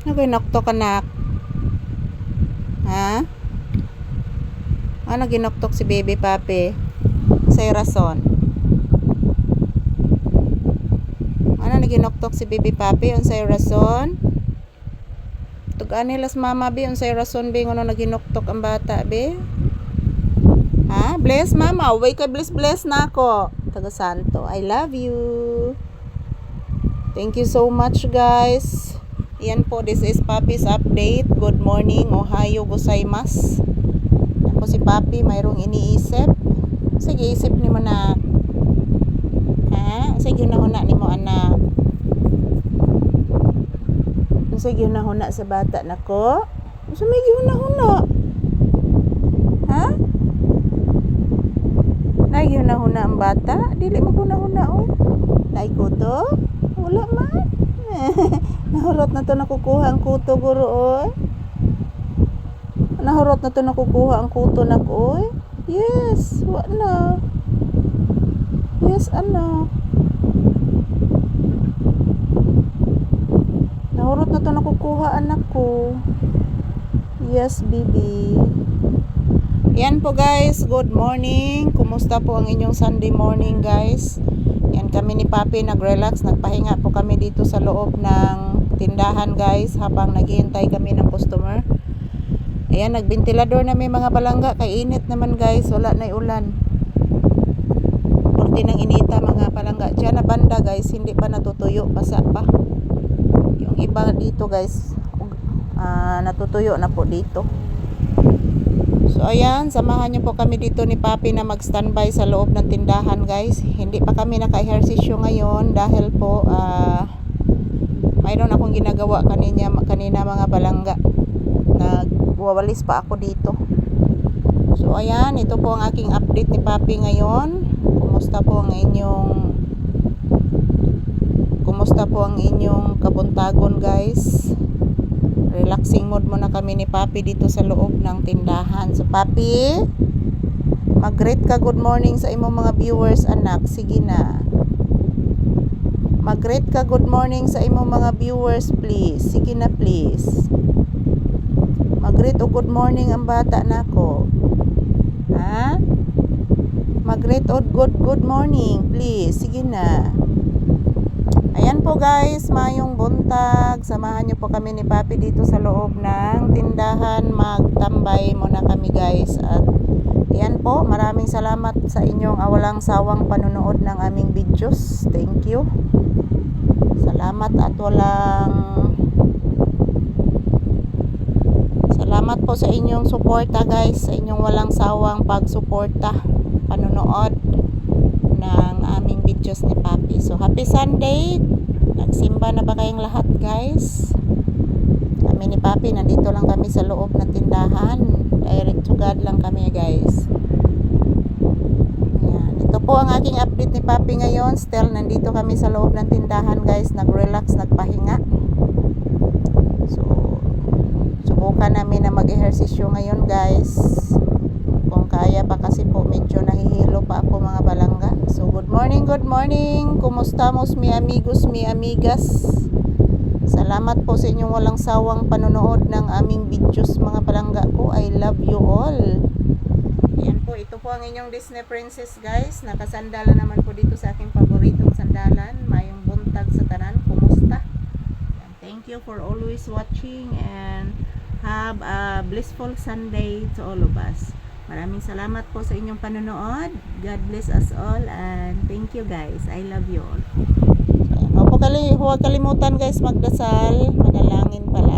Naginoktok anak. Ha? Ano ginoktok si baby papi? Say rason. Ano naginoktok si baby papi? Unsay rason? Tugaan nilas mama be. Unsay rason be ngono naginoktok ang bata be? Ha? Bless mama. Way ka bless na ako. Taga Santo. I love you. Thank you so much guys. Yan po, this is Papi's update. Good morning, Ohayo gozaimasu. Yan po si Papi, mayroong iniisip. Sige, isip ni mo na. Ha? Sige, nahuna ni mo anak. Sige, nahuna sa bata na ko. Sige, nahuna. Ha? Lagi nahuna ang bata? Dili mo ko nahuna, oh. Naikuto? Wala man. Nahurot na to nakukuha ang kuto guro oy. Nahurot na to nakukuha ang kuto nak oy. Yes, wa na. Yes, ano. Nahurot na to nakukuha anak ko. Yes, baby. Yan po guys, good morning. Kumusta po ang inyong Sunday morning guys? Yan kami ni Papi nag-relax, nagpahinga po kami dito sa loob ng tindahan guys habang naghihintay kami ng customer. Ayan, nagbentilador na may mga balangga, kay init naman guys, wala na ulan. Porti ng inita mga balangga. Diyan na banda guys, hindi pa natutuyo, basa pa. Yung iba dito guys, natutuyo na po dito. So ayan, samahan niyo po kami dito ni Papi na mag-standby sa loob ng tindahan guys. Hindi pa kami naka-ehersisyo ngayon dahil po mayroon akong ginagawa kanina mga balangga. Nagwawalis pa ako dito. So ayan, ito po ang aking update ni Papi ngayon. Kumusta po ang inyong kabuntagon guys? Relaxing mode muna kami ni Papi dito sa loob ng tindahan. So Papi, mag-greet ka good morning sa imong mga viewers anak. Sige na. Mag-greet ka good morning sa imong mga viewers please. Sige na please. Mag-greet o good morning ang bata nako. Ha? Mag-greet o good morning please. Sige na. Ayan po guys, mayong buntag. Samahan nyo po kami ni Papi dito sa loob ng tindahan. Magtambay muna kami guys. At ayan po, maraming salamat sa inyong walang sawang panunood ng aming videos. Thank you. Salamat at salamat po sa inyong suporta guys. Sa inyong walang sawang pagsuporta, panunood ng aming videos ni Papi. So happy Sunday. Nagsimba na ba kayong lahat guys? Kami ni Papi nandito lang kami sa loob ng tindahan. Direct to God lang kami guys. Ayan. Ito po ang aking update ni Papi ngayon. Still nandito kami sa loob ng tindahan guys. Nag-relax, nagpahinga. So subukan namin na mag-ehersisyo ngayon guys. Kung kaya pa kasi po medyo nahihilo pa ako mga balangga. So good morning. Kumusta mos mi amigos, mi amigas? Salamat po sa inyong walang sawang panonood ng aming videos mga balangga ko. I love you all. Ayan po, ito po ang inyong Disney Princess guys. Nakasandala naman po dito sa aking paboritong sandalan. Mayong buntag sa tanan. Kumusta? Ayan, thank you for always watching and have a blissful Sunday to all of us. Maraming salamat po sa inyong panonood. God bless us all and thank you guys. I love you all. Huwag kalimutan guys magdasal. Manalangin pala.